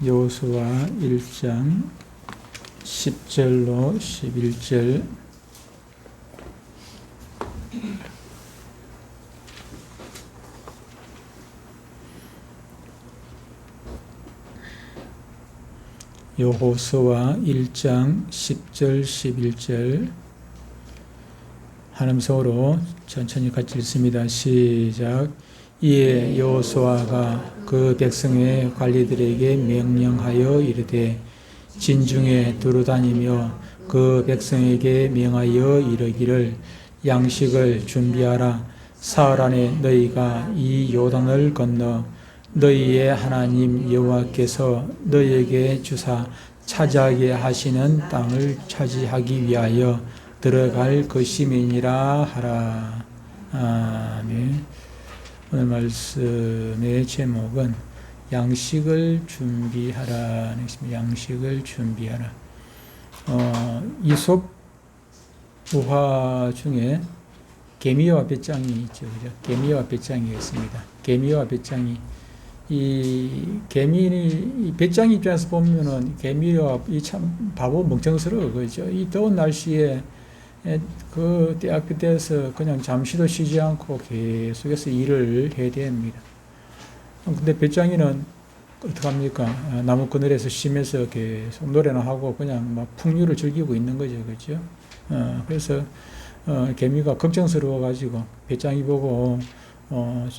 여호수아 1장 10절로 11절. 여호수아 1장 10절 11절 하나님 성으로 천천히 같이 읽습니다. 시작. 이에 여호수아가 그 백성의 관리들에게 명령하여 이르되 진중에 두루다니며 그 백성에게 명하여 이르기를 양식을 준비하라. 사흘 안에 너희가 이 요단을 건너 너희의 하나님 여호와께서 너희에게 주사 차지하게 하시는 땅을 차지하기 위하여 들어갈 것임이니라 하라. 아멘. 오늘 말씀의 제목은 양식을 준비하라는 것입니다. 양식을 준비하라. 이솝 우화 중에 개미와 배짱이 있죠. 그죠? 개미와 배짱이 있습니다. 개미와 배짱이. 이 배짱이 입장에서 보면은 개미와 이 참 바보 멍청스러워. 그죠? 이 더운 날씨에 그 대학교 때에서 그냥 잠시도 쉬지 않고 계속해서 일을 해야 됩니다. 근데 배짱이는 어떡합니까? 나무 그늘에서 쉬면서 계속 노래나 하고 그냥 막 풍류를 즐기고 있는 거죠. 그죠? 그래서 개미가 걱정스러워가지고 배짱이 보고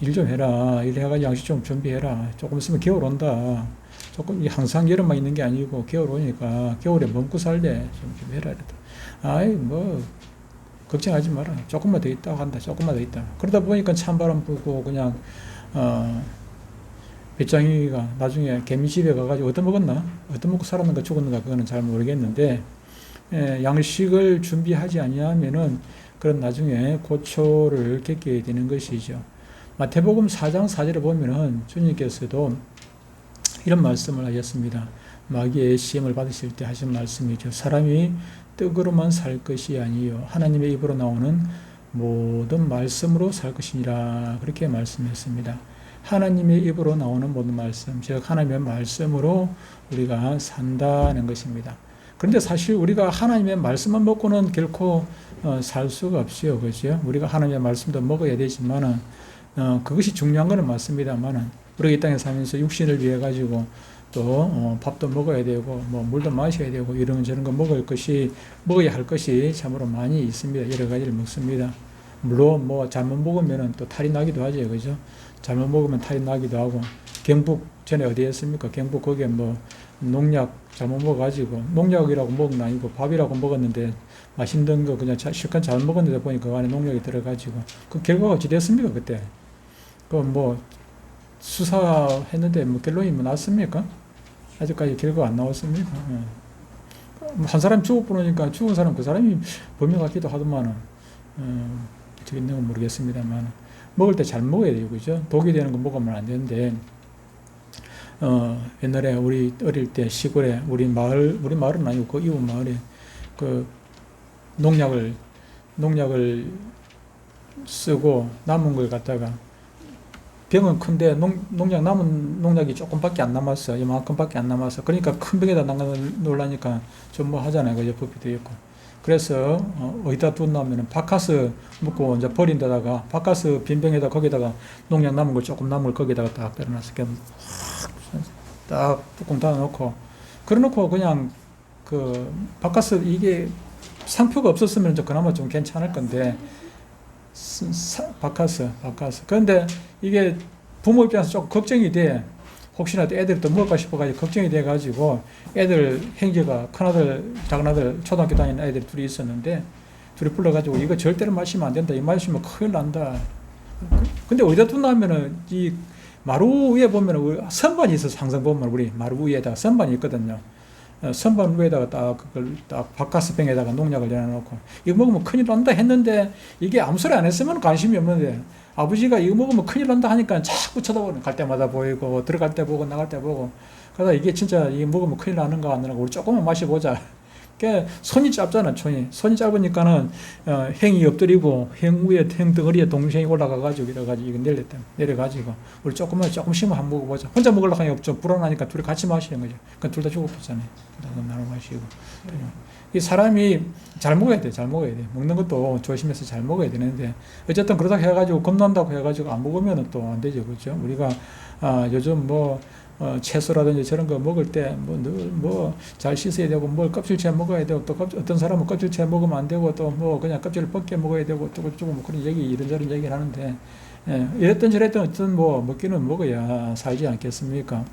일 좀 해라. 일해가지고 양식 좀 준비해라. 조금 있으면 겨울 온다. 조금 항상 여름만 있는 게 아니고 겨울 오니까 겨울에 먹고 살래. 좀 준비해라. 아이 뭐 걱정하지 마라. 조금만 더 있다 한다. 조금만 더 있다. 그러다 보니까 찬바람 불고 그냥 배짱이가 나중에 개미집에 가가지고 얻어먹었나? 얻어먹고 살았는가 죽었는가 그거는 잘 모르겠는데 양식을 준비하지 아니하면은 그런 나중에 고초를 겪게 되는 것이죠. 마태복음 4장 4절에 보면은 주님께서도 이런 말씀을 하셨습니다. 마귀의 시험을 받으실 때 하신 말씀이죠. 사람이 떡으로만 살 것이 아니요 하나님의 입으로 나오는 모든 말씀으로 살 것이니라 그렇게 말씀했습니다. 하나님의 입으로 나오는 모든 말씀, 즉 하나님의 말씀으로 우리가 산다는 것입니다. 그런데 사실 우리가 하나님의 말씀만 먹고는 결코 살 수가 없어요. 그죠? 우리가 하나님의 말씀도 먹어야 되지만은 그것이 중요한 것은 맞습니다만은 우리가 이 땅에 살면서 육신을 위해 가지고 또 밥도 먹어야 되고 뭐 물도 마셔야 되고 이런 저런 거 먹어야 할 것이 참으로 많이 있습니다. 여러 가지를 먹습니다. 물론 뭐 잘못 먹으면은 또 탈이 나기도 하죠. 그죠? 잘못 먹으면 탈이 나기도 하고 경북 전에 어디였습니까? 경북 거기에 뭐 농약 잘못 먹어가지고 농약이라고 먹은 건 아니고 밥이라고 먹었는데 맛있는 거 그냥 실컷 잘 먹었는데 보니까 그 안에 농약이 들어가지고 그 결과가 어찌 됐습니까? 그때 그 뭐 수사했는데 뭐 결론이 뭐 났습니까? 아직까지 결과가 안 나왔습니까? 한 사람 죽어보니까 죽은 사람 그 사람이 범인 같기도 하더만은 어떻게 있는 건 모르겠습니다만 먹을 때 잘 먹어야 돼요. 그죠? 독이 되는 거 먹으면 안 되는데 옛날에 우리 어릴 때 시골에 우리 마을은 아니고 그 이웃 마을에 그 농약을 쓰고 남은 걸 갖다가 병은 큰데 남은 농약이 조금밖에 안 남았어. 이만큼밖에 안 남았어. 그러니까 큰 병에다 넣으려니까 좀 뭐 하잖아요. 그죠? 법이 되어 있고. 그래서 어디다 둔다면은 바카스 묻고 이제 버린 데다가 바카스 빈 병에다 거기다가 농약 남은 걸 조금 남은 걸 거기다가 딱 때려놨어. 딱 뚜껑 닫아놓고 그래놓고 그냥 그 바카스 이게 상표가 없었으면 그나마 좀 괜찮을 건데 바카스 그런데 이게 부모 입장에서 조금 걱정이 돼. 혹시나 또 애들이 또 먹을까 싶어가지고 걱정이 돼가지고 애들 형제가 큰아들 작은아들 초등학교 다니는 애들이 둘이 있었는데 둘이 불러가지고 이거 절대로 마시면 안 된다. 이 마시면 큰일 난다. 근데 어디다 둔다면은 이 마루 위에 보면 선반이 있어서 항상 보면 우리 마루 위에다가 선반이 있거든요. 선반 위에다가 딱 그걸 딱 바카스병에다가 농약을 내놔놓고 이거 먹으면 큰일 난다 했는데 이게 아무 소리 안 했으면 관심이 없는데 아버지가 이거 먹으면 큰일 난다 하니까 자꾸 쳐다보는 갈 때마다 보이고 들어갈 때 보고 나갈 때 보고 그러다 이게 진짜 이거 먹으면 큰일 나는가 안 나는가 우리 조금만 마셔보자 손이 짧잖아, 손이 짧으니까는, 행이 엎드리고, 행 위에, 행 덩어리에 동생이 올라가가지고, 이래가지고, 이거 내려가지고, 우리 조금씩만 한번 먹어보자. 혼자 먹으려고 하니 없죠. 불안하니까 둘이 같이 마시는 거죠. 그러니까 둘 다 죽어버리잖아요. 나눠 마시고. 이 사람이 잘 먹어야 돼, 잘 먹어야 돼. 먹는 것도 조심해서 잘 먹어야 되는데, 어쨌든 그러다가 해가지고, 겁난다고 해가지고 안 먹으면 또 안 되죠. 그렇죠? 우리가, 요즘 채소라든지 저런 거 먹을 때, 잘 씻어야 되고, 뭘 껍질째 먹어야 되고, 또 어떤 사람은 껍질째 먹으면 안 되고, 또 그냥 껍질을 벗게 먹어야 되고, 또 그런 이런저런 얘기를 하는데, 이랬던 저랬던 어떤 먹기는 먹어야 살지 않겠습니까?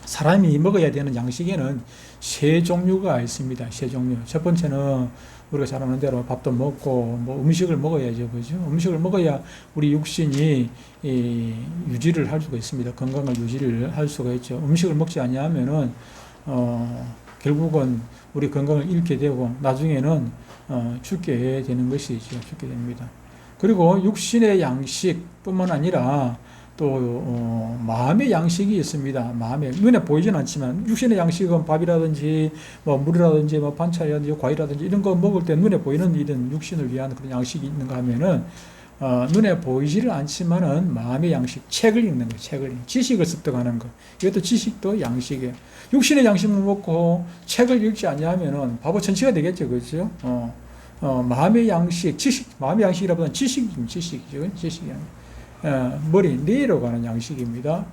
사람이 먹어야 되는 양식에는 세 종류가 있습니다. 세 종류. 첫 번째는 우리가 잘 아는 대로 밥도 먹고 음식을 먹어야죠. 그죠? 음식을 먹어야 우리 육신이 유지를 할 수가 있습니다. 건강을 유지를 할 수가 있죠. 음식을 먹지 않으면은 결국은 우리 건강을 잃게 되고 나중에는 죽게 되는 것이죠. 죽게 됩니다. 그리고 육신의 양식뿐만 아니라 또 마음의 양식이 있습니다. 눈에 보이지는 않지만 육신의 양식은 밥이라든지 물이라든지 반찬이라든지 과일이라든지 이런 거 먹을 때 눈에 보이는 이런 육신을 위한 그런 양식이 있는가 하면은 눈에 보이지를 않지만은 마음의 양식, 책을 읽는 거, 지식을 습득하는 거. 이것도 지식도 양식이에요. 육신의 양식을 먹고 책을 읽지 않냐면은 바보 천치가 되겠죠, 그렇죠? 마음의 양식, 마음의 양식이라보다는 지식이죠, 지식이. 머리, 뇌로 가는 양식입니다.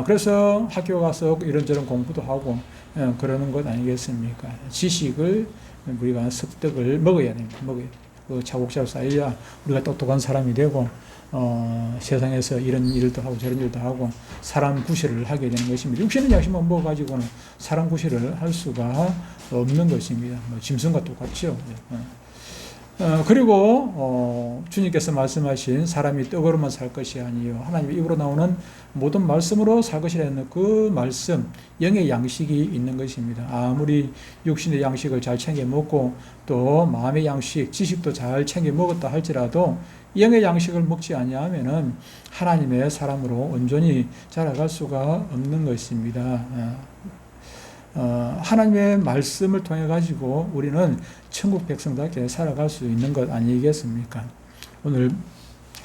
그래서 학교 가서 이런저런 공부도 하고 그러는 것 아니겠습니까? 지식을 우리가 습득을 먹어야 됩니다. 차곡차곡 쌓여야 우리가 똑똑한 사람이 되고 세상에서 이런 일도 하고 저런 일도 하고 사람 구실을 하게 되는 것입니다. 육신의 양식만 먹어가지고는 사람 구실을 할 수가 없는 것입니다. 짐승과 똑같죠. 그리고 주님께서 말씀하신 사람이 떡으로만 살 것이 아니요 하나님의 입으로 나오는 모든 말씀으로 살 것이라는 그 말씀, 영의 양식이 있는 것입니다. 아무리 육신의 양식을 잘 챙겨 먹고 또 마음의 양식, 지식도 잘 챙겨 먹었다 할지라도 영의 양식을 먹지 아니하면은 하나님의 사람으로 온전히 자라갈 수가 없는 것입니다. 하나님의 말씀을 통해 가지고 우리는 천국 백성답게 살아갈 수 있는 것 아니겠습니까? 오늘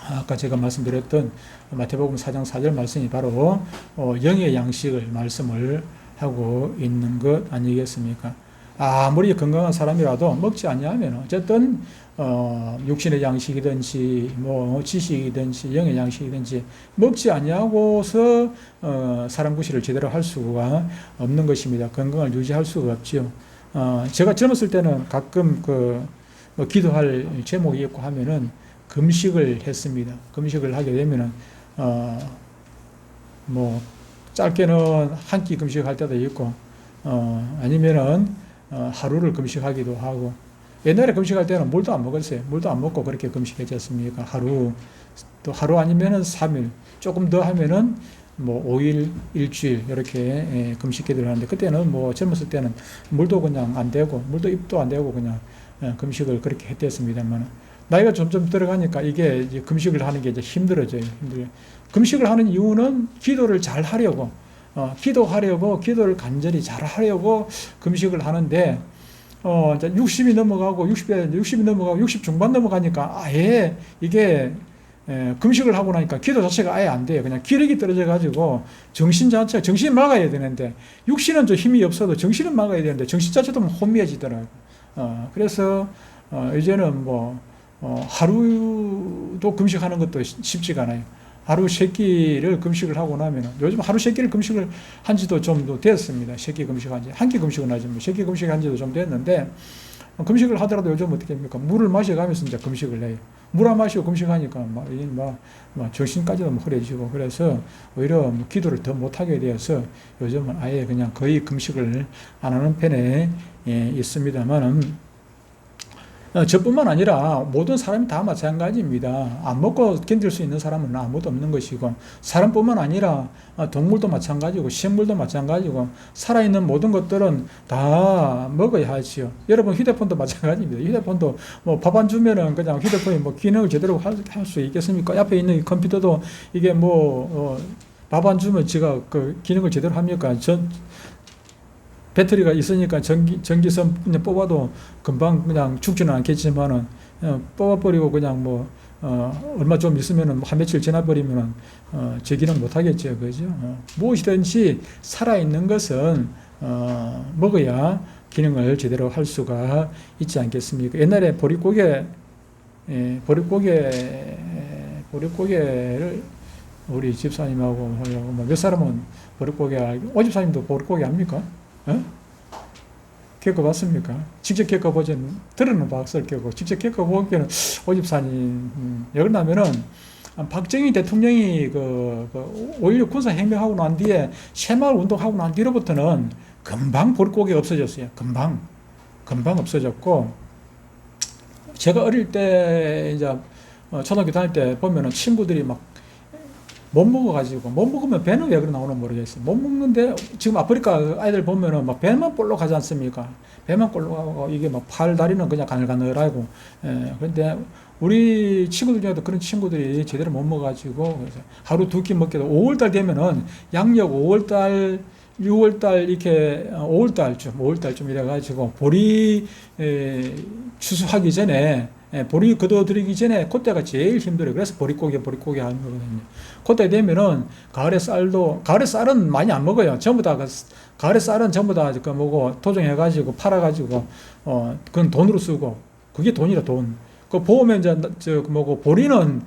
아까 제가 말씀드렸던 마태복음 4장 4절 말씀이 바로 영의 양식을 말씀을 하고 있는 것 아니겠습니까? 아무리 건강한 사람이라도 먹지 않냐면 어쨌든 육신의 양식이든지 지식이든지 영의 양식이든지 먹지 않냐고서 사람 구실을 제대로 할 수가 없는 것입니다. 건강을 유지할 수가 없죠. 제가 젊었을 때는 가끔 기도할 제목이 있고 하면은 금식을 했습니다. 금식을 하게 되면은 짧게는 한 끼 금식할 때도 있고 아니면은 하루를 금식하기도 하고 옛날에 금식할 때는 물도 안 먹었어요. 물도 안 먹고 그렇게 금식했지 않습니까? 또 하루 아니면은 3일, 조금 더 하면은 5일, 일주일 이렇게 금식기도를 하는데 그때는 젊었을 때는 물도 그냥 안 되고 물도 입도 안 되고 그냥 금식을 그렇게 했댔습니다만 나이가 점점 들어가니까 이게 이제 금식을 하는 게 이제 힘들어져요. 금식을 하는 이유는 기도를 잘 하려고 기도를 간절히 잘 하려고 금식을 하는데 이제 60이 넘어가고 60 중반 넘어가니까 아예 이게 금식을 하고 나니까 기도 자체가 아예 안 돼요. 그냥 기력이 떨어져 가지고 정신 막아야 되는데 육신은 좀 힘이 없어도 정신은 막아야 되는데 정신 자체도 혼미해지더라고요. 그래서 이제는 하루도 금식하는 것도 쉽지가 않아요. 하루 3끼를 금식을 하고 나면 요즘 하루 3끼를 금식을 한 지도 좀 됐습니다. 3끼 금식한 지. 한 끼 금식은 하지 3끼 금식한 지도 좀 됐는데 금식을 하더라도 요즘 어떻게 합니까? 물을 마셔가면서 이제 금식을 해요. 물 안 마시고 금식하니까 정신까지도 흐려지고 그래서 오히려 기도를 더 못하게 되어서 요즘은 아예 그냥 거의 금식을 안 하는 편에 있습니다만은 저뿐만 아니라 모든 사람이 다 마찬가지입니다. 안 먹고 견딜 수 있는 사람은 아무도 없는 것이고 사람뿐만 아니라 동물도 마찬가지고 식물도 마찬가지고 살아있는 모든 것들은 다 먹어야 하지요. 여러분 휴대폰도 마찬가지입니다. 휴대폰도 밥 안 주면은 그냥 휴대폰이 기능을 제대로 할 수 있겠습니까? 옆에 있는 컴퓨터도 이게 밥 안 주면 제가 그 기능을 제대로 합니까? 배터리가 있으니까 전기선 그냥 뽑아도 금방 그냥 죽지는 않겠지만은, 뽑아버리고 그냥 뭐, 얼마 좀 있으면은 한 며칠 지나버리면은, 제 기능 못 하겠죠. 그죠? 무엇이든지 살아있는 것은, 먹어야 기능을 제대로 할 수가 있지 않겠습니까? 옛날에 보릿고개를 우리 집사님하고 몇 사람은 보릿고개 알고, 오 집사님도 보릿고개 압니까? 겪어봤습니까? 직접 겪어보진, 들어는 봤을 거고, 직접 겪어보기에는 오 집사님, 여기나면은, 박정희 대통령이 그5.16 군사혁명하고 난 뒤에 새마을 운동하고 난 뒤로부터는 금방 보릿고개가 없어졌어요. 금방 없어졌고, 제가 어릴 때, 이제, 초등학교 다닐 때 보면은 친구들이 막 못 먹어가지고, 못 먹으면 배는 왜 그래 나오는 모르겠어요. 못 먹는데, 지금 아프리카 아이들 보면은 막 배만 볼록 하지 않습니까? 배만 볼록하고, 이게 막 팔, 다리는 그냥 가늘가늘하고, 그런데 우리 친구들 중에도 그런 친구들이 제대로 못 먹어가지고, 그래서 하루 두 끼 먹게도 5월달 되면은 양력 5월달, 6월달 이렇게 5월달쯤 이래가지고 보리 추수하기 전에 보리 걷어들이기 전에 그때가 제일 힘들어요. 그래서 보릿고개 하는 거거든요. 그때 되면은 가을에 쌀은 많이 안 먹어요. 전부 다 가을에 쌀은 전부 다 그 뭐고 토종해가지고 팔아가지고 그건 돈으로 쓰고 그게 돈이라 돈. 그 보면 이제 보리는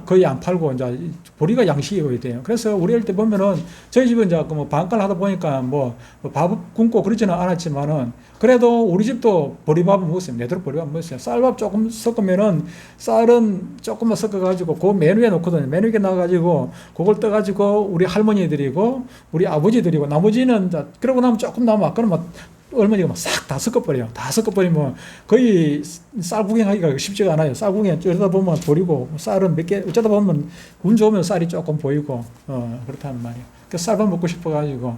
거의 안 팔고 이제 보리가 양식이 돼요. 그래서 우리 어릴 때 보면은 저희 집은 이제 뭐 방앗간을 하다 보니까 뭐 밥 굶고 그러지는 않았지만은 그래도 우리 집도 보리밥을 먹었어요. 내도록 보리밥 먹었어요. 쌀밥 조금 섞으면은 쌀은 조금만 섞어가지고 그 메뉴에 넣거든요. 메뉴에 넣어가지고 그걸 떠가지고 우리 할머니들이고 우리 아버지들이고 나머지는 이제 그러고 나면 조금 남아. 그러면 어머니가 막 싹 다 섞어버려요. 다 섞어버리면 거의 쌀 구경하기가 쉽지가 않아요. 쌀 구경 어쩌다 보면 보리고 쌀은 몇 개, 어쩌다 보면 운 좋으면 쌀이 조금 보이고, 그렇다는 말이에요. 그 쌀밥 먹고 싶어가지고,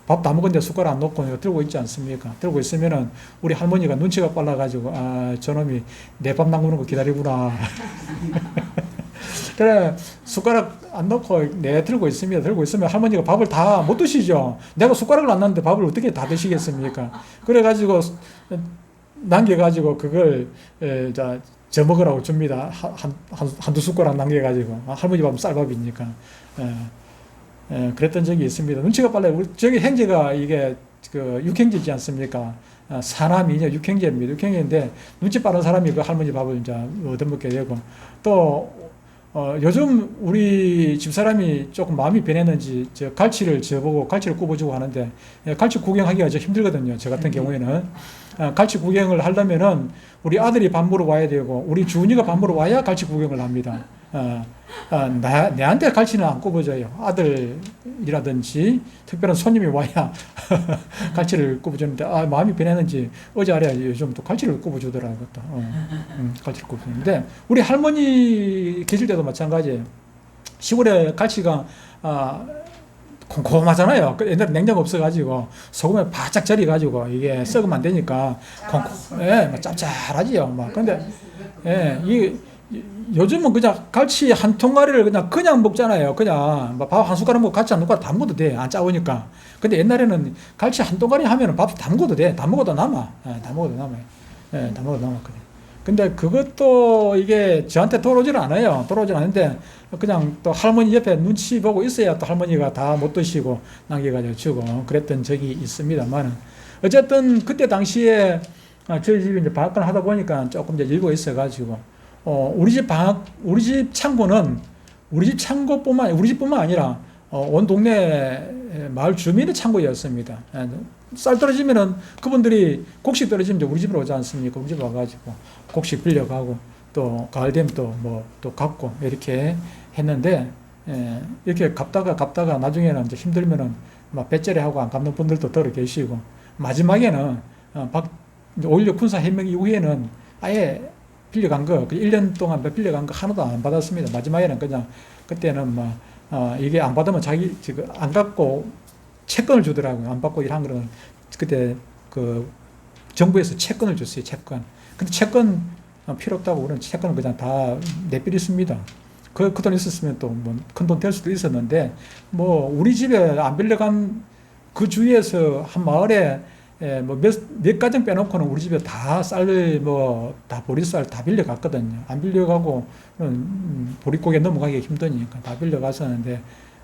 밥 다 먹었는데 숟가락 안 놓고 들고 있지 않습니까? 들고 있으면은 우리 할머니가 눈치가 빨라가지고, 저놈이 내 밥 남기는 거 기다리구나. 그래, 숟가락 안 넣고 들고 있으면 할머니가 밥을 다 못 드시죠. 내가 숟가락을 안 놨는데 밥을 어떻게 다 드시겠습니까? 그래가지고 남겨가지고 그걸 저 먹으라고 줍니다. 한두 숟가락 남겨가지고. 할머니 밥은 쌀밥이니까. 그랬던 적이 있습니다. 눈치가 빨라요. 저기 형제가 이게 그 육형제지 않습니까? 사남이냐 육형제입니다. 육형제인데 눈치 빠른 사람이 그 할머니 밥을 이제 얻어먹게 되고 또 요즘 우리 집사람이 조금 마음이 변했는지 갈치를 저보고 갈치를 굽어주고 하는데 갈치 구경하기가 좀 힘들거든요. 저 같은 경우에는 갈치 구경을 하려면은 우리 아들이 밥 먹으러 와야 되고 우리 주은이가 밥 먹으러 와야 갈치 구경을 합니다. 내한테 갈치는 안 굽어줘요. 아들이라든지 특별한 손님이 와야 갈치를 굽어주는데 마음이 변했는지 어제 아래 요즘 또 갈치를 굽어주더라고요. 갈치를 굽어주는데 우리 할머니 계실 때도 마찬가지예요. 시골에 갈치가 콩콩하잖아요. 옛날에 냉장 없어가지고 소금에 바짝 절여가지고 이게 썩으면 안 되니까 짭짤하지요. 근데 요즘은 그냥 갈치 한 통가리를 그냥 먹잖아요. 그냥 밥 한 숟가락 먹고 갈치 한 숟가락 다 먹어도 돼. 안 짜우니까. 근데 옛날에는 갈치 한 통가리 하면은 밥 다 먹어도 돼. 다 먹어도 남아. 다 먹어도 남아요. 다 먹어도 남았거든. 근데 그것도 이게 저한테 돌아오질 않아요. 돌아오질 않는데 그냥 또 할머니 옆에 눈치 보고 있어야 또 할머니가 다 못 드시고 남겨가지고 주고 그랬던 적이 있습니다만은 어쨌든 그때 당시에 저희 집이 이제 방앗간 하다 보니까 조금 이제 일고 있어가지고 우리 집 창고는 우리 집뿐만 아니라 온 동네 마을 주민의 창고였습니다. 쌀 떨어지면은 그분들이 곡식 떨어지면 우리 집으로 오지 않습니까? 우리 집 와가지고 곡식 빌려가고 또 가을 되면 또 갚고 이렇게 했는데 이렇게 갚다가 나중에는 이제 힘들면은 막 배째리 하고 안 갚는 분들도 들어 계시고 마지막에는 5.16 군사혁명 이후에는 아예 빌려간 거, 1년 동안 빌려간 거 하나도 안 받았습니다. 마지막에는 그냥, 그때는 이게 안 받으면 안 갖고 채권을 주더라고요. 안 받고 일한 거는. 그때 정부에서 채권을 줬어요, 채권. 근데 채권 필요 없다고 우리는 채권을 그냥 다 내버렸습니다. 그 돈 있었으면 또 큰 돈 될 수도 있었는데, 우리 집에 안 빌려간 그 주위에서 한 마을에 몇 가정 빼놓고는 우리 집에 다 다 보리쌀 다 빌려갔거든요. 안 빌려가고, 보릿고개 넘어가기 힘드니까 다 빌려갔었는데,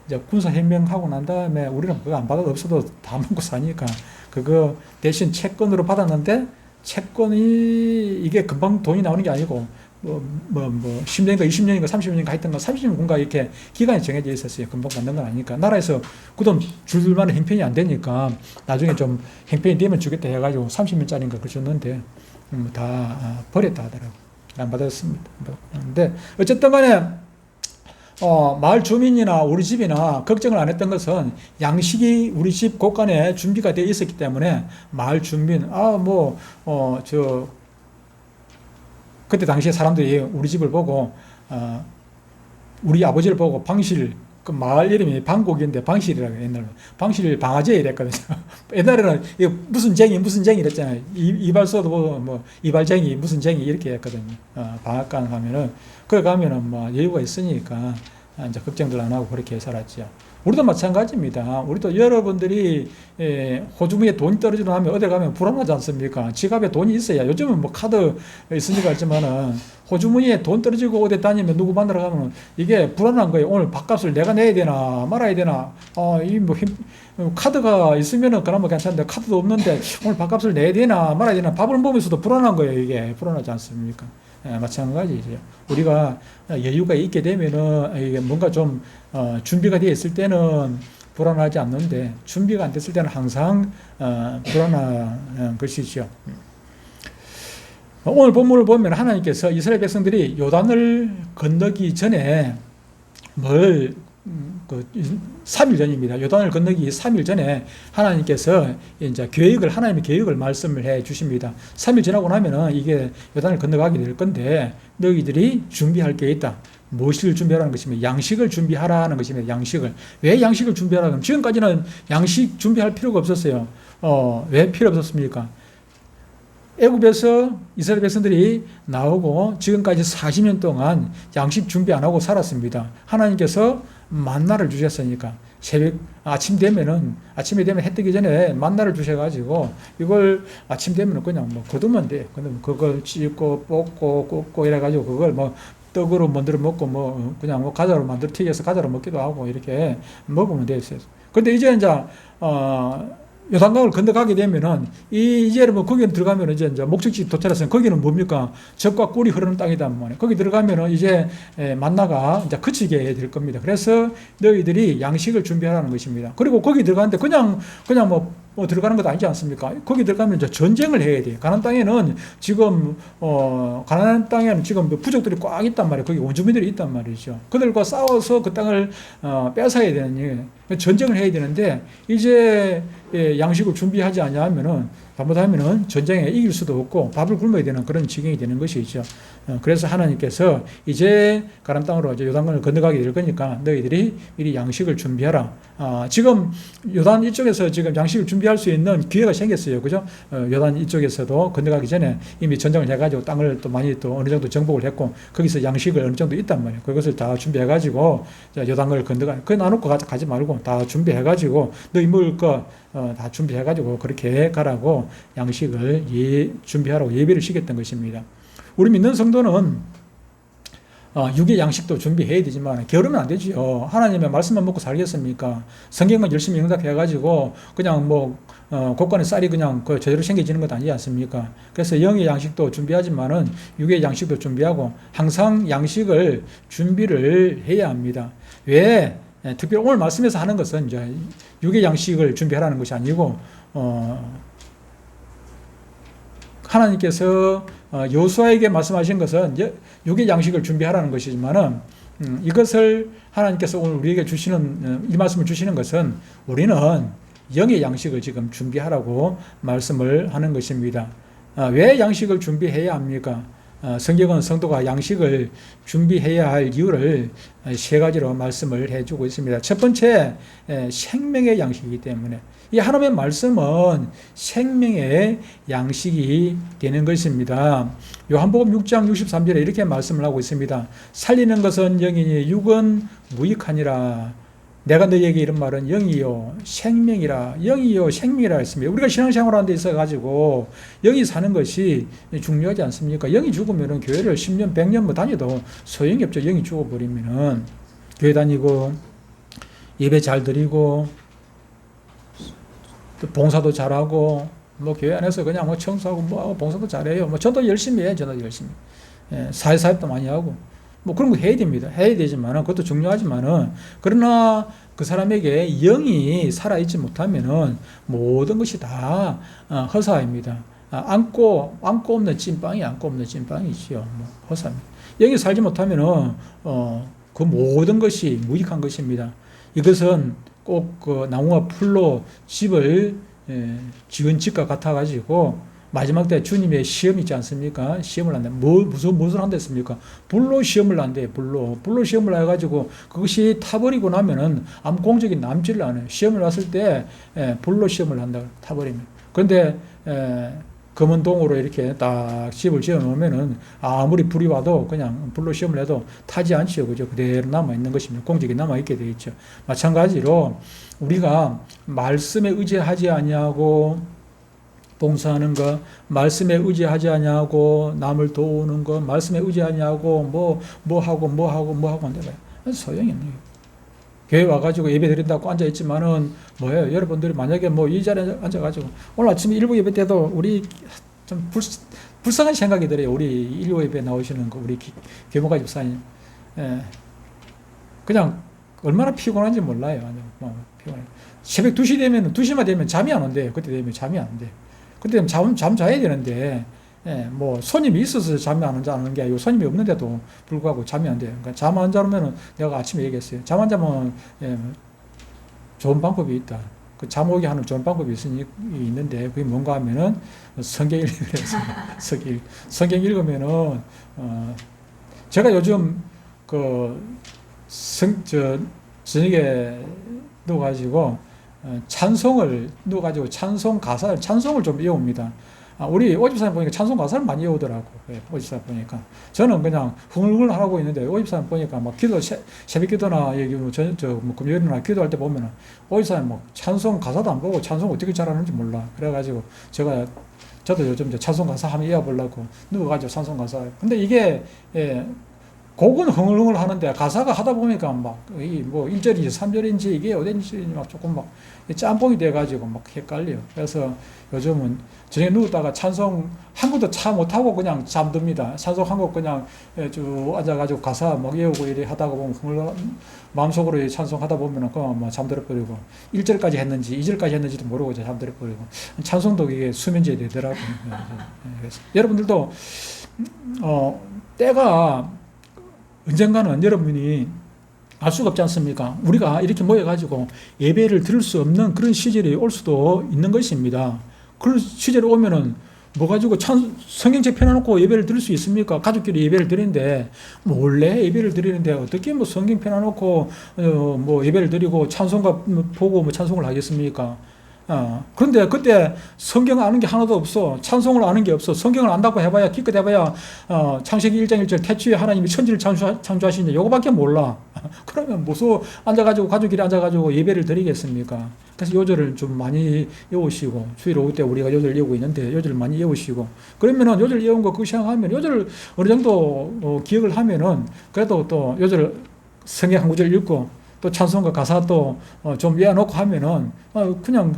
이제 군사혁명하고 난 다음에 우리는 그거 안 받아도 없어도 다 먹고 사니까, 그거 대신 채권으로 받았는데, 채권이 이게 금방 돈이 나오는 게 아니고, 10년인가 20년인가 30년인가 하여튼가 30년인가 이렇게 기간이 정해져 있었어요. 금방 받는 건 아니니까. 나라에서 그 돈 줄 만한 형편이 안 되니까 나중에 좀 형편이 되면 주겠다 해가지고 30년짜리인가 그걸 줬는데 다 버렸다 하더라고요. 안 받았습니다. 근데 어쨌든 간에 마을 주민이나 우리 집이나 걱정을 안 했던 것은 양식이 우리 집 곳간에 준비가 되어 있었기 때문에 마을 주민, 그때 당시에 사람들이 우리 집을 보고, 우리 아버지를 보고 방실, 그 마을 이름이 방곡인데 방실이라고 옛날에. 방실 방아제 이랬거든요. 옛날에는 무슨 쟁이 이랬잖아요. 이발소도 보고 이발쟁이, 무슨 쟁이 이렇게 했거든요. 방앗간 가면은. 거기 가면은 여유가 있으니까 이제 걱정들 안 하고 그렇게 살았죠. 우리도 마찬가지입니다. 우리도 여러분들이 호주머니에 돈이 떨어지고 나면 어디 가면 불안하지 않습니까? 지갑에 돈이 있어야. 요즘은 카드 있으니까 했지만은 호주머니에 돈 떨어지고 어디 다니면 누구 만나러 가면 이게 불안한 거예요. 오늘 밥값을 내가 내야 되나 말아야 되나. 카드가 있으면은 그나마 괜찮은데 카드도 없는데 오늘 밥값을 내야 되나 말아야 되나. 밥을 먹으면서도 불안한 거예요. 이게 불안하지 않습니까? 마찬가지죠. 우리가 여유가 있게 되면은 이게 뭔가 좀 준비가 되어 있을 때는 불안하지 않는데 준비가 안 됐을 때는 항상 불안한 것이죠. 오늘 본문을 보면 하나님께서 이스라엘 백성들이 요단을 건너기 전에 3일 전입니다. 요단을 건너기 3일 전에 하나님께서 이제 하나님의 계획을 말씀을 해 주십니다. 3일 지나고 나면은 이게 요단을 건너가게 될 건데 너희들이 준비할 게 있다. 무엇을 준비하라는 것이면 양식을 준비하라는 것입니다. 양식을. 왜 양식을 준비하라는? 지금까지는 양식 준비할 필요가 없었어요. 왜 필요 없었습니까? 애굽에서 이스라엘 백성들이 나오고 지금까지 40년 동안 양식 준비 안 하고 살았습니다. 하나님께서 만나를 주셨으니까 아침에 되면 해 뜨기 전에 만나를 주셔가지고 이걸 아침 되면 그냥 거두면 돼. 그걸 찢고 볶고 굽고 이래가지고 그걸 떡으로 만들어 먹고 그냥 과자로 만들어 튀겨서 과자로 먹기도 하고 이렇게 먹으면 되었어요. 근데 이제 요단강을 건너가게 되면은 이제는 거기 들어가면 이제 목적지 도착했으면 거기는 뭡니까? 젖과 꿀이 흐르는 땅이단 말이에요. 거기 들어가면은 이제 만나가 이제 그치게 될 겁니다. 그래서 너희들이 양식을 준비하라는 것입니다. 그리고 거기 들어가는데 그냥 들어가는 것도 아니지 않습니까? 거기 들어가면 이제 전쟁을 해야 돼요. 가나안 땅에는 지금 가나안 땅에는 지금 부족들이 꽉 있단 말이에요. 거기 원주민들이 있단 말이죠. 그들과 싸워서 그 땅을 뺏어야 되는 전쟁을 해야 되는데 이제 양식을 준비하지 않으면은 잘못하면은 전쟁에 이길 수도 없고 밥을 굶어야 되는 그런 지경이 되는 것이죠. 그래서 하나님께서 이제 가나안 땅으로 이제 요단강을 건너가게 될 거니까 너희들이 미리 양식을 준비하라. 지금 요단 이쪽에서 지금 양식을 준비할 수 있는 기회가 생겼어요. 그죠? 요단 이쪽에서도 건너가기 전에 이미 전쟁을 해가지고 땅을 또 많이 또 어느 정도 정복을 했고 거기서 양식을 어느 정도 있단 말이에요. 그것을 다 준비해가지고 요단강을 그거 나놓고 가지 말고 다 준비해가지고 너희 먹을 거 다 준비해가지고 그렇게 가라고 양식을 준비하라고 예배를 시켰던 것입니다. 우리 믿는 성도는 육의 양식도 준비해야 되지만 게으르면 안 되지요. 하나님의 말씀만 먹고 살겠습니까? 성경만 열심히 응답해가지고 그냥 곳간에 쌀이 그냥 제대로 챙겨지는 것 아니지 않습니까? 그래서 영의 양식도 준비하지만은 육의 양식도 준비하고 항상 양식을 준비를 해야 합니다. 왜? 특별히 오늘 말씀에서 하는 것은 이제 육의 양식을 준비하라는 것이 아니고 하나님께서 여호수아에게 말씀하신 것은 육의 양식을 준비하라는 것이지만은 이것을 하나님께서 오늘 우리에게 주시는 이 말씀을 주시는 것은 우리는 영의 양식을 지금 준비하라고 말씀을 하는 것입니다. 왜 양식을 준비해야 합니까? 성경은 성도가 양식을 준비해야 할 이유를 세 가지로 말씀을 해주고 있습니다. 첫 번째, 생명의 양식이기 때문에 이 하나님의 말씀은 생명의 양식이 되는 것입니다. 요한복음 6장 63절에 이렇게 말씀을 하고 있습니다. 살리는 것은 영이니 육은 무익하니라. 내가 너희에게 이런 말은 영이요 생명이라 영이요 생명이라 했습니다. 우리가 신앙생활하는 데 있어가지고 영이 사는 것이 중요하지 않습니까? 영이 죽으면 교회를 10년 100년 뭐 다녀도 소용이 없죠. 영이 죽어버리면 교회 다니고 예배 잘 드리고 또 봉사도 잘하고 뭐 교회 안에서 그냥 뭐 청소하고 뭐 봉사도 잘해요. 뭐 저도 열심히 해요. 저도 열심히. 예, 사회사업도 많이 하고 뭐 그런 거 해야 됩니다. 해야 되지만은 그것도 중요하지만은 그러나 그 사람에게 영이 살아있지 못하면은 모든 것이 다 허사입니다. 안고 없는 찐빵이 안고 없는 찐빵이지요. 뭐 허사입니다. 영이 살지 못하면은 그 모든 것이 무익한 것입니다. 이것은 꼭 그 나무와 풀로 집을 지은 집과 같아가지고 마지막 때 주님의 시험이 있지 않습니까? 시험을 한다. 무엇을 한댔습니까? 불로 시험을 한대. 불로 시험을 해가지고 그것이 타버리고 나면은 아무 공적인 남지를 안 해요. 시험을 왔을 때 불로 시험을 한다. 타버리면. 그런데 검은 동으로 이렇게 딱 집을 지어 놓으면은 아무리 불이 와도 그냥 불로 시험을 해도 타지 않죠. 그죠? 그대로 남아있는 것입니다. 공적이 남아있게 되어 있죠. 마찬가지로 우리가 말씀에 의지하지 아니하고 봉사하는 것, 말씀에 의지하지 아니하고 남을 도우는 것, 말씀에 의지하지 아니하고 뭐 하고 한데 소용이 없네요. 교회 와가지고 예배 드린다고 앉아있지만은 뭐예요? 여러분들이 만약에 뭐 이 자리에 앉아가지고 오늘 아침에 일부 예배 때도 우리 좀 불쌍한 생각이 들어요. 우리 일부 예배 나오시는 거 우리 계모가 집사님. 그냥 얼마나 피곤한지 몰라요. 뭐 피곤해. 새벽 2시 되면 2시만 되면 잠이 안 온대요. 그때 되면 잠이 안 돼. 그때 잠 자야 되는데 뭐 손님이 있어서 잠이 안 자는 게 아니고 손님이 없는데도 불구하고 잠이 안 돼요. 그러니까 잠 안 자면은 내가 아침에 얘기했어요. 잠 안 자면 좋은 방법이 있다. 그 잠 오게 하는 좋은 방법이 있는데 그게 뭔가 하면은 성경 읽으면서 성경 읽으면은 제가 요즘 저녁에 누워가지고 찬송을 누워가지고 찬송을 좀 외웁니다. 우리 오집사님 보니까 찬송 가사를 많이 외우더라고. 오집사님 보니까. 저는 그냥 흥얼흥얼 하고 있는데 오집사님 보니까 막 새벽 기도나 여기 뭐 금요일이나 기도할 때 보면은 오집사님 막 찬송 가사도 안 보고 찬송 어떻게 잘하는지 몰라. 그래가지고 저도 요즘 찬송 가사 한번 외워보려고 누워가지고 찬송 가사. 근데 이게, 곡은 흥얼흥얼 하는데 가사가 하다 보니까 뭐 1절인지 3절인지 이게 어딘지 막 조금 막 짬뽕이 돼가지고 막 헷갈려요. 그래서 요즘은 저녁에 누웠다가 찬송 한 곡도 차 못하고 그냥 잠듭니다. 찬송 한 곡 그냥 쭉 앉아가지고 가사 막 외우고 이래 하다가 보면 마음속으로 찬송 하다 보면은 그만 막 잠들어버리고 1절까지 했는지 2절까지 했는지도 모르고 잠들어버리고 찬송도 이게 수면제 되더라고요. 그래서 여러분들도 때가 언젠가는 여러분이 알 수가 없지 않습니까? 우리가 이렇게 모여가지고 예배를 드릴 수 없는 그런 시절이 올 수도 있는 것입니다. 그런 시절이 오면은 뭐 가지고 성경책 펴놔놓고 예배를 드릴 수 있습니까? 가족끼리 예배를 드리는데 몰래 예배를 드리는데 어떻게 뭐 성경 펴놔놓고 뭐 예배를 드리고 찬송가 보고 뭐 찬송을 하겠습니까? 그런데 그때 성경 아는 게 하나도 없어. 찬송을 아는 게 없어. 성경을 안다고 해봐야, 기껏 해봐야, 창세기 1장 1절, 태초에 하나님이 천지를 창조하시는데 요거밖에 몰라. 그러면 무슨 앉아가지고, 가족끼리 앉아가지고 예배를 드리겠습니까? 그래서 요절을 좀 많이 외우시고, 주일 오후 때 우리가 요절 외우고 있는데, 요절을 많이 외우시고, 그러면은 요절 외운 거 그거 생각하면, 요절 어느 정도 기억을 하면은, 그래도 또 요절 성경 한 구절 읽고, 또 찬송가 가사 또 좀 외워놓고 하면은, 그냥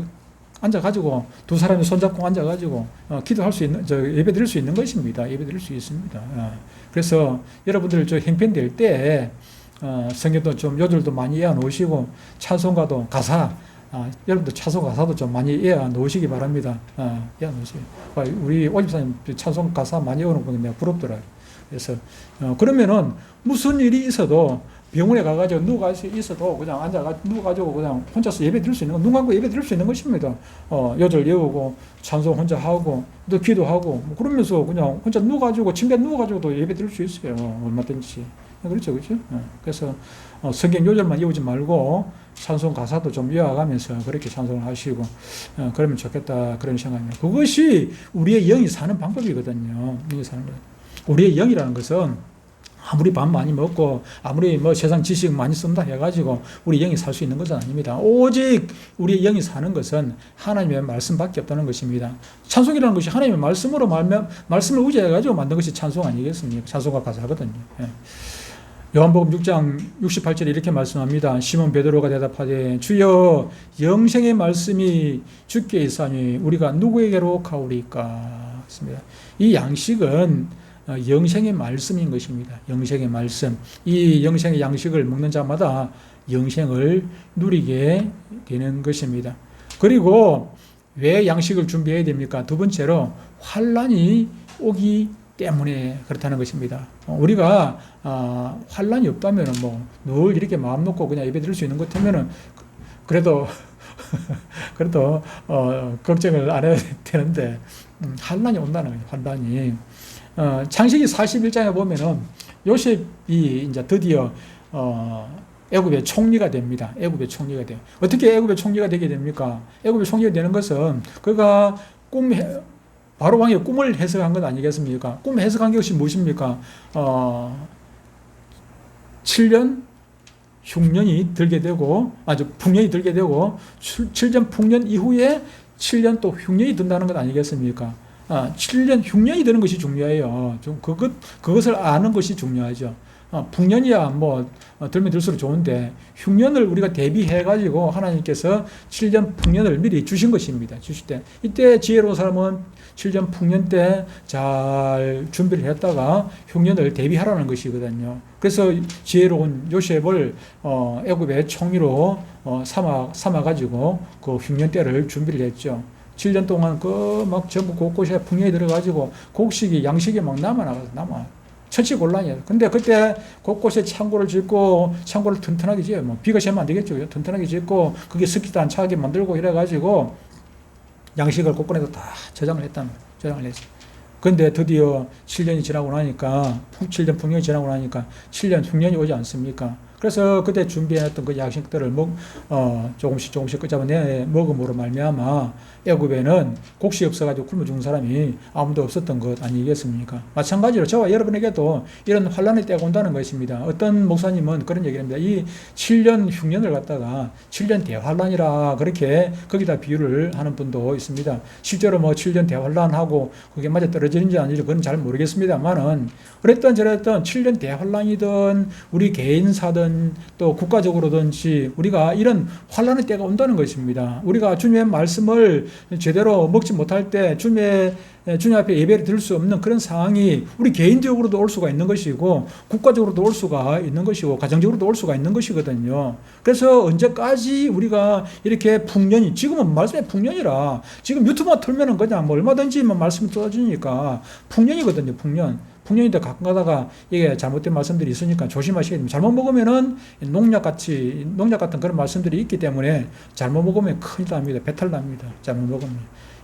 앉아가지고 두 사람이 손잡고 앉아가지고 기도할 수 있는, 예배 드릴 수 있는 것입니다. 예배 드릴 수 있습니다. 그래서 여러분들 형편될 때 성경도 좀 요절도 많이 외워 놓으시고 찬송가도 가사, 여러분들 찬송 가사도 좀 많이 외워 놓으시기 바랍니다. 외워 놓으세요. 우리 오집사님 찬송 가사 많이 외워 놓은 거 내가 부럽더라고요. 그래서 그러면은 무슨 일이 있어도 병원에 가가지고 누가 있어도 그냥 누워가지고 그냥 혼자서 예배 드릴 수 있는 거, 눈 감고 예배 드릴 수 있는 것입니다. 요절 외우고, 찬송 혼자 하고, 또 기도하고, 뭐 그러면서 그냥 혼자 누워가지고, 침대에 누워가지고도 예배 드릴 수 있어요. 얼마든지. 그렇죠, 그렇죠? 그래서 성경 요절만 외우지 말고, 찬송 가사도 좀 외워가면서 그렇게 찬송을 하시고, 그러면 좋겠다, 그런 생각입니다. 그것이 우리의 영이 사는 방법이거든요. 영이 사는 거예요. 우리의 영이라는 것은 아무리 밥 많이 먹고 아무리 뭐 세상 지식 많이 쓴다 해가지고 우리 영이 살 수 있는 것은 아닙니다. 오직 우리 영이 사는 것은 하나님의 말씀밖에 없다는 것입니다. 찬송이라는 것이 하나님의 말씀으로 말씀을 의지해가지고 만든 것이 찬송 아니겠습니까? 찬송과 가사거든요. 예. 요한복음 6장 68절에 이렇게 말씀합니다. 시몬 베드로가 대답하되 주여 영생의 말씀이 주께 있사니 우리가 누구에게로 가오리까? 했습니다. 이 양식은 영생의 말씀인 것입니다. 영생의 말씀. 이 영생의 양식을 먹는 자마다 영생을 누리게 되는 것입니다. 그리고 왜 양식을 준비해야 됩니까? 두 번째로 환난이 오기 때문에 그렇다는 것입니다. 우리가 환난이 없다면 늘 이렇게 마음 놓고 그냥 예배 드릴 수 있는 것 같으면은 그래도 걱정을 안 해야 되는데 환난이 온다는 거예요. 환난이. 창세기 41장에 보면은 요셉이 이제 드디어 애굽의 총리가 됩니다. 애굽의 총리가 돼요. 어떻게 애굽의 총리가 되게 됩니까? 애굽의 총리가 되는 것은 그가 바로 왕의 꿈을 해석한 것 아니겠습니까? 꿈 해석한 것이 무엇입니까? 7년 흉년이 들게 되고, 풍년이 들게 되고, 7년 풍년 이후에 7년 또 흉년이 든다는 것 아니겠습니까? 7년 흉년이 되는 것이 중요해요. 그것을 아는 것이 중요하죠. 풍년이야 들면 들수록 좋은데 흉년을 우리가 대비해가지고 하나님께서 7년 풍년을 미리 주신 것입니다. 주실 때 이때 지혜로운 사람은 7년 풍년 때 잘 준비를 했다가 흉년을 대비하라는 것이거든요. 그래서 지혜로운 요셉을 애굽의 총리로 삼아가지고 그 흉년 때를 준비를 했죠. 7년 동안 전부 곳곳에 풍년이 들어가지고 곡식이 양식이 막 남아. 처치곤란이에요. 근데 그때 곳곳에 창고를 짓고 창고를 튼튼하게 지어요. 비가 새면 안 되겠죠. 튼튼하게 짓고 그게 습기도 안 차게 만들고 이래가지고 양식을 곳곳에서 다 저장을 했죠. 근데 드디어 7년이 지나고 나니까 7년 풍년이 지나고 나니까 7년 흉년이 오지 않습니까? 그래서 그때 준비해놨던 그 양식들을 조금씩 끄잡아내 먹음으로 말미암아 애굽에는 곡식이 없어가지고 굶어 죽는 사람이 아무도 없었던 것 아니겠습니까? 마찬가지로 저와 여러분에게도 이런 환란의 때가 온다는 것입니다. 어떤 목사님은 그런 얘기를 합니다. 이 7년 흉년을 갖다가 7년 대환란이라 그렇게 거기다 비유를 하는 분도 있습니다. 실제로 7년 대환란하고 그게 맞아 떨어지는지 아닌지 그건 잘 모르겠습니다만은 그랬던 저랬던 7년 대환란이든 우리 개인사든 또 국가적으로든지 우리가 이런 환란의 때가 온다는 것입니다. 우리가 주님의 말씀을 제대로 먹지 못할 때 주님 앞에 예배를 드릴 수 없는 그런 상황이 우리 개인적으로도 올 수가 있는 것이고 국가적으로도 올 수가 있는 것이고 가정적으로도 올 수가 있는 것이거든요. 그래서 언제까지 우리가 이렇게 풍년이 지금은 말씀의 풍년이라 지금 유튜브만 틀면은 그냥 얼마든지 말씀이 쏟아지니까 풍년이거든요. 풍년인데 가끔 가다가 이게 잘못된 말씀들이 있으니까 조심하셔야 됩니다. 잘못 먹으면은 농약 같은 그런 말씀들이 있기 때문에 잘못 먹으면 큰일 납니다. 배탈 납니다. 잘못 먹으면.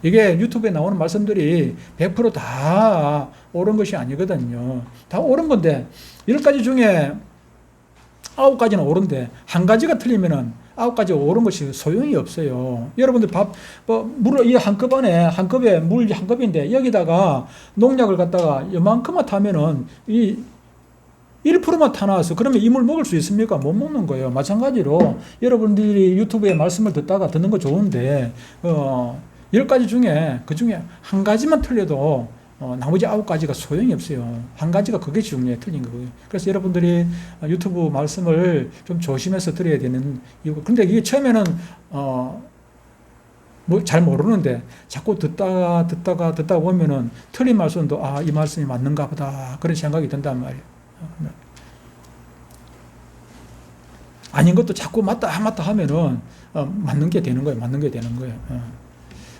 이게 유튜브에 나오는 말씀들이 100%다 옳은 것이 아니거든요. 다 옳은 건데 10가지 중에 9가지는 옳은데 한 가지가 틀리면은 9가지 옳은 것이 소용이 없어요. 여러분들 물을 이 한 컵에 물 한 컵인데 여기다가 농약을 갖다가 이만큼만 타면은 이 1%만 타나와서 그러면 이 물 먹을 수 있습니까? 못 먹는 거예요. 마찬가지로 여러분들이 유튜브에 말씀을 듣는 거 좋은데 10가지 중에 그 중에 한 가지만 틀려도 나머지 9가지가 소용이 없어요. 한 가지가 그게 중요해 틀린 거고요. 그래서 여러분들이 유튜브 말씀을 좀 조심해서 들어야 되는 이유. 근데 이게 처음에는 잘 모르는데 자꾸 듣다가 보면은 틀린 말씀도 이 말씀이 맞는가 보다 그런 생각이 든단 말이에요. 아닌 것도 자꾸 맞다 하면은 맞는 게 되는 거예요.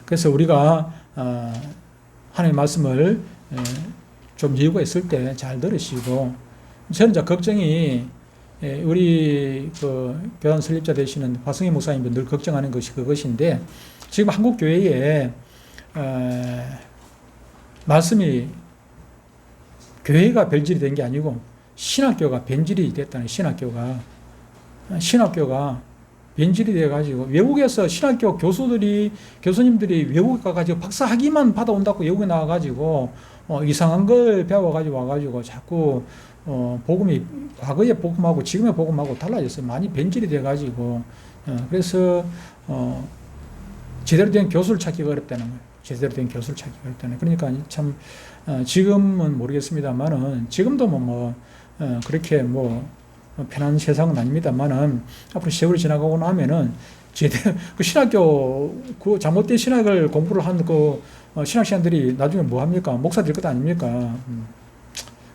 그래서 우리가 하나님의 말씀을 좀 여유가 있을 때 잘 들으시고, 저는 이제 걱정이 우리 교단 설립자 되시는 화성희 목사님도 늘 걱정하는 것이 그것인데, 지금 한국 교회에 말씀이 교회가 변질이 된 게 아니고 신학교가 변질이 됐다는 신학교가 변질이 돼가지고 외국에서 신학교 교수님들이 외국에 가가지고 박사 학위만 받아온다고 외국에 나와가지고 이상한 걸 배워가지고 와가지고 자꾸 복음이 과거의 복음하고 지금의 복음하고 달라졌어요. 많이 변질이 돼가지고 그래서 제대로 된 교수를 찾기가 어렵다는 거예요. 제대로 된 교수를 찾기가 어렵다는 거예요. 그러니까 참 지금은 모르겠습니다만은 지금도 그렇게 편한 세상은 아닙니다만은 앞으로 세월이 지나가고 나면은 제대로 그 신학교 그 잘못된 신학을 공부를 한 그 신학생들이 나중에 뭐 합니까? 목사 될 것 아닙니까?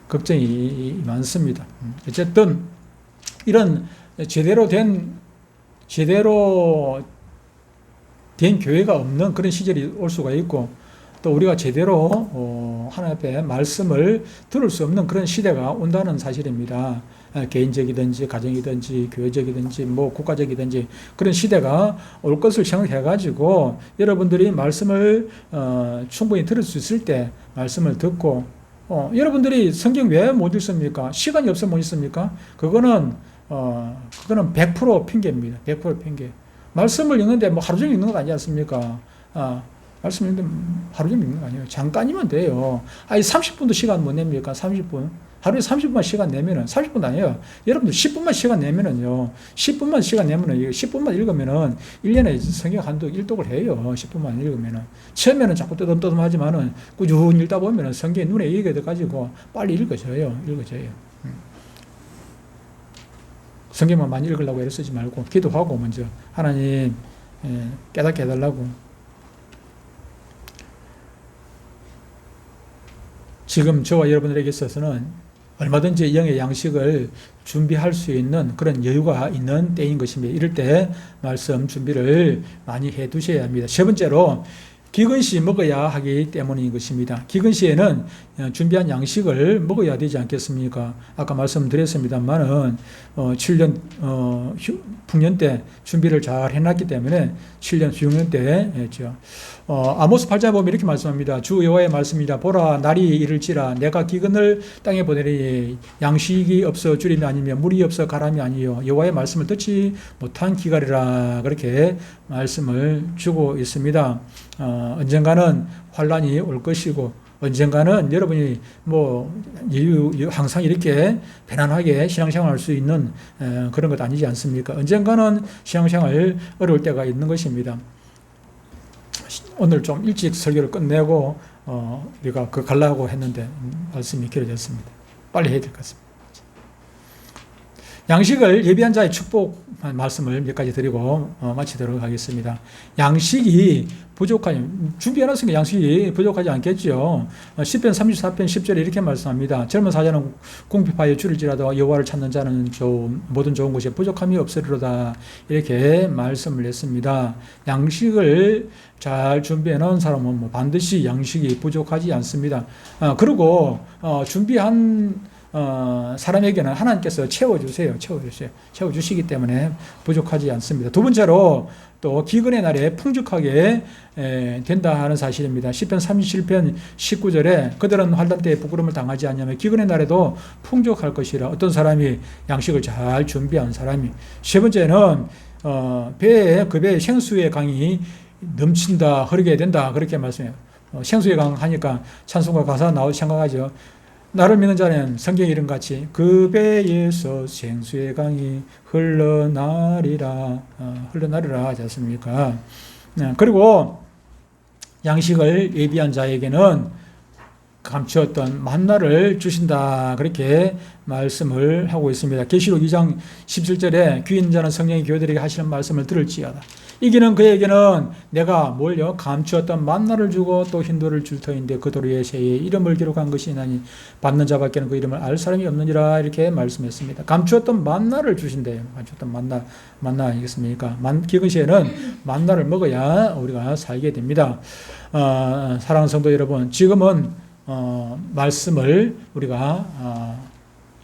걱정이 많습니다. 어쨌든 이런 제대로 된 교회가 없는 그런 시절이 올 수가 있고 또 우리가 제대로 하나님 앞에 말씀을 들을 수 없는 그런 시대가 온다는 사실입니다. 개인적이든지 가정이든지 교회적이든지 국가적이든지 그런 시대가 올 것을 생각해가지고 여러분들이 말씀을 충분히 들을 수 있을 때 말씀을 듣고 여러분들이 성경 왜 못 읽습니까? 시간이 없어 못 읽습니까? 그거는 100% 핑계입니다. 100% 핑계. 말씀을 읽는데 하루 종일 읽는 건 아니지 않습니까? 말씀 읽는데 하루 종일 읽는 거 아니에요. 잠깐이면 돼요. 30분도 시간 못 냅니까? 30분. 하루에 30분만 시간 내면은, 30분 아니에요. 여러분들 10분만 시간 내면은요, 10분만 시간 내면은, 10분만 읽으면은, 1년에 성경 한두 일독을 해요. 10분만 읽으면은. 처음에는 자꾸 떠듬떠듬 하지만은, 꾸준히 읽다 보면은 성경이 눈에 익게 돼가지고 빨리 읽어져요. 성경만 많이 읽으려고 애를 쓰지 말고, 기도하고 먼저, 하나님, 깨닫게 해달라고. 지금 저와 여러분들에게 있어서는 얼마든지 영의 양식을 준비할 수 있는 그런 여유가 있는 때인 것입니다. 이럴 때 말씀 준비를 많이 해 두셔야 합니다. 세 번째로 기근시 먹어야 하기 때문인 것입니다. 기근시에는 준비한 양식을 먹어야 되지 않겠습니까? 아까 말씀드렸습니다만은 7년 풍년 때 준비를 잘 해놨기 때문에 7년 흉년 때 했죠. 아모스 8장에 보면 이렇게 말씀합니다. 주 여호와의 말씀이라 보라 날이 이를지라 내가 기근을 땅에 보내리 양식이 없어 주림이 아니며 물이 없어 가람이 아니요 여호와의 말씀을 듣지 못한 기갈이라 그렇게 말씀을 주고 있습니다. 언젠가는 환란이 올 것이고 언젠가는 여러분이 항상 이렇게 편안하게 신앙생활 할 수 있는 그런 것 아니지 않습니까? 언젠가는 신앙생활 어려울 때가 있는 것입니다. 오늘 좀 일찍 설교를 끝내고 우리가 가려고 했는데 말씀이 길어졌습니다. 빨리 해야 될 것 같습니다. 양식을 예비한 자의 축복 말씀을 몇 가지 드리고 마치도록 하겠습니다. 양식이 준비해놨으니까 양식이 부족하지 않겠죠. 10편 34편 10절에 이렇게 말씀합니다. 젊은 사자는 궁핍하여 줄일지라도 여호와를 찾는 자는 모든 좋은 것이 부족함이 없으리로다. 이렇게 말씀을 했습니다. 양식을 잘 준비해놓은 사람은 반드시 양식이 부족하지 않습니다. 그리고 준비한 사람에게는 하나님께서 채워주시기 때문에 부족하지 않습니다. 두 번째로 또 기근의 날에 풍족하게 된다 하는 사실입니다. 시편 37편 19절에 그들은 환난 때에 부끄러움을 당하지 않냐면 기근의 날에도 풍족할 것이라. 어떤 사람이 양식을 잘 준비한 사람이. 세 번째는 그 배에 생수의 강이 넘친다, 흐르게 된다 그렇게 말씀해요. 생수의 강 하니까 찬송가 가사 생각하죠. 나를 믿는 자는 성경 이름같이 그 배에서 생수의 강이 흘러나리라 하지 않습니까? 그리고 양식을 예비한 자에게는 감추었던 만나를 주신다 그렇게 말씀을 하고 있습니다. 계시록 2장 17절에 귀 있는 자는 성령이 교회들에게 하시는 말씀을 들을지어다. 이기는 그에게는 내가 감추었던 만나를 주고 또 힌도를 줄 터인데 그 도리의 새에 이름을 기록한 것이나니 받는 자밖에는 그 이름을 알 사람이 없느니라 이렇게 말씀했습니다. 감추었던 만나를 주신대요. 감추었던 만나 아니겠습니까? 기근시에는 만나를 먹어야 우리가 살게 됩니다. 사랑하는 성도 여러분, 지금은 말씀을 우리가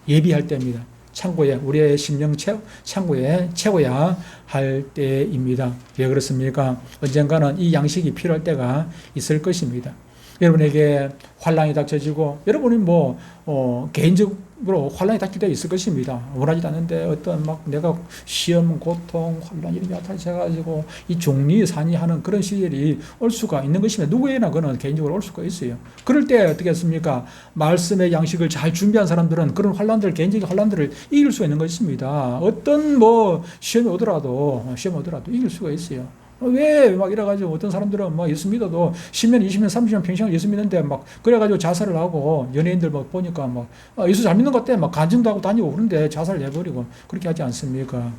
예비할 때입니다. 우리의 심령 창고에 채워야 할 때입니다. 왜 그렇습니까? 언젠가는 이 양식이 필요할 때가 있을 것입니다. 여러분에게 환란이 닥쳐지고 여러분이 개인적 으로 환란이 닥칠 때 있을 것입니다. 원하지도 않는데 어떤 막 내가 시험, 고통, 환란 이런 게 나타나셔가지고 이 종리 산이하는 그런 시절이 올 수가 있는 것입니다. 누구에나 그는 개인적으로 올 수가 있어요. 그럴 때 어떻게 했습니까? 말씀의 양식을 잘 준비한 사람들은 그런 환란들, 개인적인 환란들을 이길 수가 있는 것입니다. 어떤 뭐 시험이 오더라도 이길 수가 있어요. 왜 막 이래가지고 어떤 사람들은 막 예수 믿어도 10년, 20년, 30년 평생을 예수 믿는데 막 그래가지고 자살을 하고 연예인들 막 보니까 막 예수 잘 믿는 것 때문에 막 간증도 하고 다니고 그런데 자살을 해버리고 그렇게 하지 않습니까?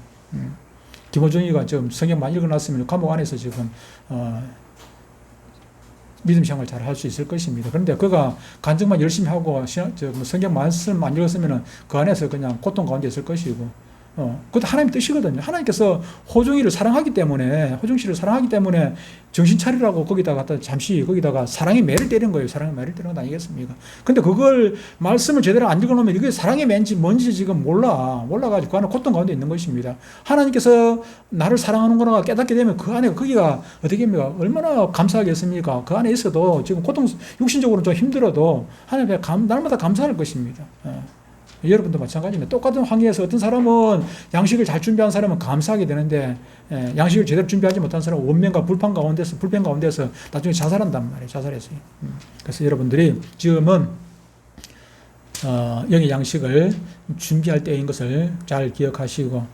김호중이가 좀 성경 많이 읽어놨으면 감옥 안에서 지금 믿음 생활 잘 할 수 있을 것입니다. 그런데 그가 간증만 열심히 하고 성경 말씀 안 읽었으면 그 안에서 그냥 고통 가운데 있을 것이고 그것도 하나님 뜻이거든요. 하나님께서 호중이를 사랑하기 때문에, 호중 씨를 사랑하기 때문에 정신 차리라고 거기다가 잠시 거기다가 사랑의 매를 때린 거예요. 사랑의 매를 때린 건 아니겠습니까? 근데 그걸 말씀을 제대로 안 읽어놓으면 이게 사랑의 매인지 뭔지 지금 몰라가지고 그 안에 고통 가운데 있는 것입니다. 하나님께서 나를 사랑하는 거나 깨닫게 되면 그 안에 거기가 어떻게 합니까? 얼마나 감사하겠습니까? 그 안에 있어도 지금 고통, 육신적으로 좀 힘들어도 하나님 앞에 날마다 감사할 것입니다. 여러분도 마찬가지입니다. 똑같은 환경에서 어떤 사람은 양식을 잘 준비한 사람은 감사하게 되는데 양식을 제대로 준비하지 못한 사람은 원망과 불평 가운데서 나중에 자살한단 말이에요. 자살했어요. 그래서 여러분들이 지금은 영의 양식을 준비할 때인 것을 잘 기억하시고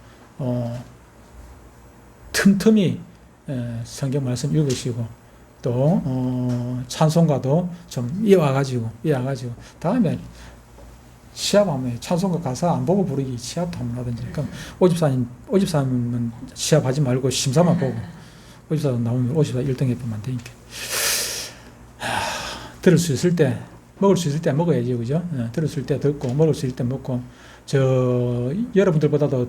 틈틈이 성경 말씀 읽으시고 또 찬송가도 좀 이어가지고 다음에 시합하면 찬송가 가사 안 보고 부르기 시합도 한번 하든지. 그럼 오집사님은 시합하지 말고 심사만 보고 오집사 나오면 오집사 1등 해보면 되니까. 들을 수 있을 때, 먹을 수 있을 때 먹어야지, 그죠? 들었을 때 듣고, 먹을 수 있을 때 먹고. 여러분들보다도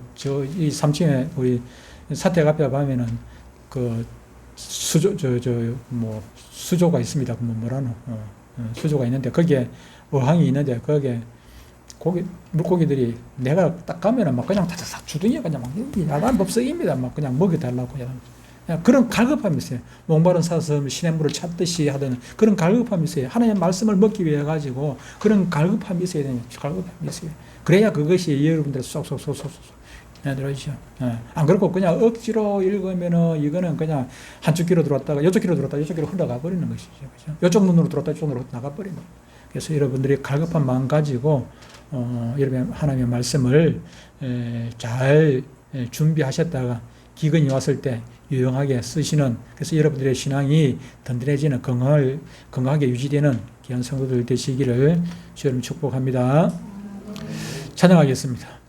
이 3층에 우리 사택 앞에 가면은 수조가 있습니다. 수조가 있는데 거기에 어항이 있는데 거기에 물고기들이 내가 딱 가면은 막 그냥 다다닥 주둥이에 그냥 막 야단 법석입니다. 막 그냥 먹여달라고 그냥 그런 갈급함이 있어요. 목마른 사슴 시냇물을 찾듯이 하던 그런 갈급함이 있어요. 하나님의 말씀을 먹기 위해 가지고 그런 갈급함이 있어야 됩니다. 갈급함이 있어요. 그래야 그것이 여러분들 쏙쏙쏙쏙 들어오시죠. 안 그렇고 그냥 억지로 읽으면은 이거는 그냥 한쪽 귀로 들어왔다가 이쪽 귀로 흘러가 버리는 것이죠. 그렇죠? 이쪽 눈으로 들어왔다 이쪽 눈으로 나가 버리는 거예요. 그래서 여러분들이 갈급한 마음 가지고 여러분 하나님의 말씀을 잘 준비하셨다가 기근이 왔을 때 유용하게 쓰시는, 그래서 여러분들의 신앙이 든든해지는 건강하게 유지되는 귀한 성도들 되시기를 주님 축복합니다. 찬양하겠습니다.